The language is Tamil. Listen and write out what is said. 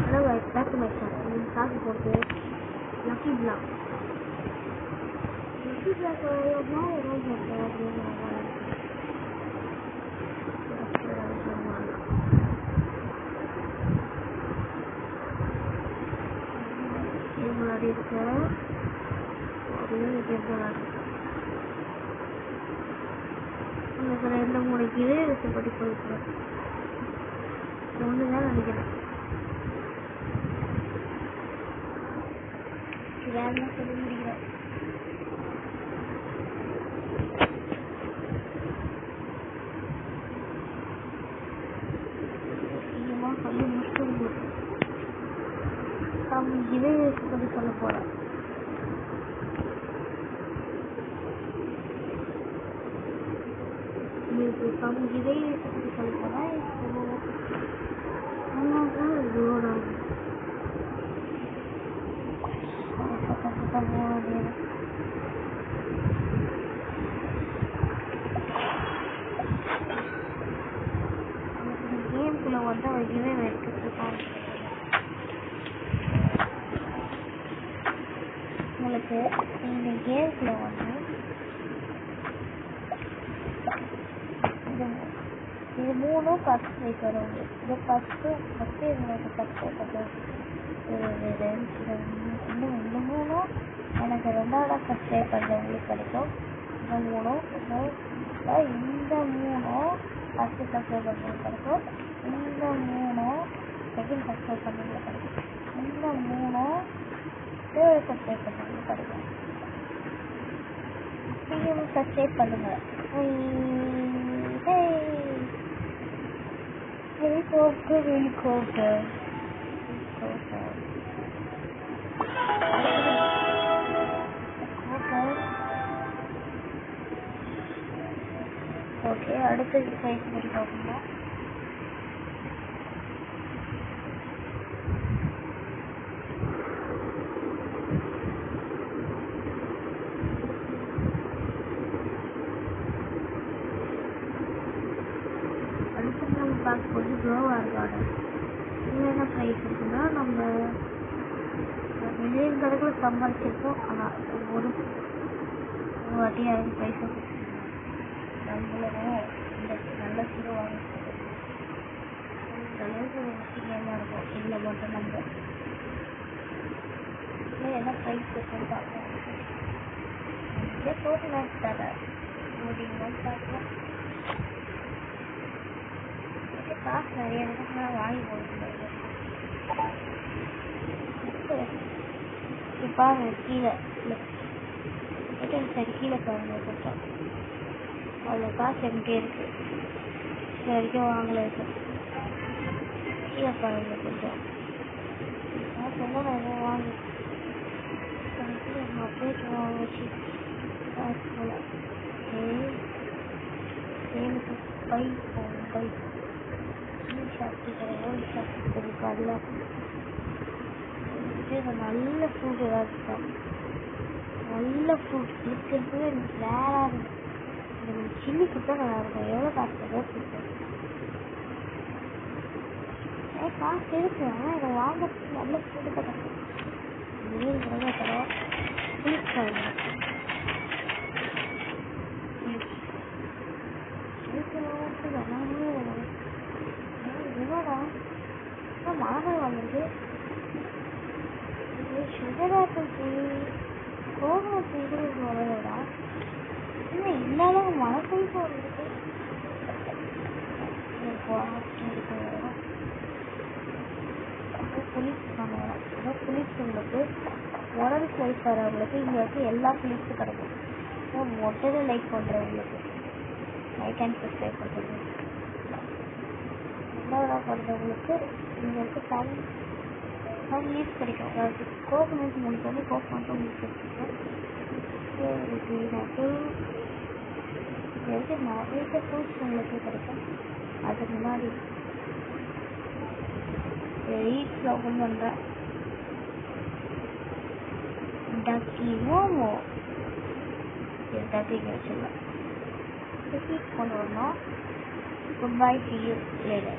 Hello guys, back to my channel. In this class for this Lucky Block. Lucky Block I don't Okay, அடுத்து சைஸ் பண்ணி பார்ப்போம். அடுத்து நம்ம பார்க்க போது க்ளோவார் கார்டன். இது என்ன ப்ரைஸ் இருக்குன்னா நம்ம மில்லியன் கணக்கில் சம்பாதிச்சிருக்கோம். ஆனால் ஒரு வாட்டி அவங்க ப்ரைஸ் நம்மளும் இந்த நல்ல ஹீரோ வாங்கிட்டு அளவுக்கு முக்கியமாக இருக்கும். இதில் மட்டும் நம்ம என்ன ப்ரைஸ் இருக்குன்னு பார்ப்போம். இதே போட்டு நான் தர முடியுமான்னு பார்க்கலாம். காசு நிறைய இடத்துல வாங்கி போடுறது பாருங்க. கீழே சரி கீழே பாருங்க கொஞ்சம் அவ்வளோ காசு எங்கே இருக்கு. இது வரைக்கும் வாங்கல இருக்கு. கீழே பாருங்க கொஞ்சம் காசு நான் எதுவும் வாங்கி அப்படியே வச்சு காசு போல எனக்கு பை சாப்பிட்டு நல்ல ஃப்ரூட் ஏதாவது இருக்கா? நல்ல ஃப்ரூட் இருக்கிறது எனக்கு வேறாக இருக்கும். எனக்கு சில்லி கொடுத்தா நல்லா இருக்கும். எவ்வளோ காசு கொடுத்தேன் காசு இருக்கு. ஆனால் இதை வாங்கிறதுக்கு நல்ல ஃப்ரூட்டு தான் கிடைக்கும். மீன் கூட தரோம். புளிக்காங்க மாதம் வந்துட்டு sugar apple tree coconut tree வரதா இன்னும் இல்லாத மனசுக்கு வந்துட்டு புளிப்பு பண்ணுவோம். அதாவது புளிப்பு உங்களுக்கு உடல் ஸ்லைஸ் வரவங்களுக்கு இங்கே வந்து எல்லா புளிப்பும் கிடைக்கும். மொட்டையில லைக் பண்ணுறவங்களுக்கு லைக் அண்ட் சப்ஸ்கிரைப் பண்ணுறது. ரெண்டாவதாக பண்ணுறவங்களுக்கு இங்கே இருக்க சம் லீவ்ஸ் கிடைக்கும். அதாவது கோகனட் உங்களுக்கு வந்து கோகனட்டும் லீவ்ஸ் கிடைக்கும். நிறைய ஃப்ரூட்ஸ் உங்களுக்கு கிடைக்கும். அதுக்கு முன்னாடி ரீட்ஸ் ஓப்பன் பண்ணுறேன். டக்கி மோமோ டக்கி கிடைச்சிடலாம். டக்கி கொண்டு வரணும். Good bye, see you later.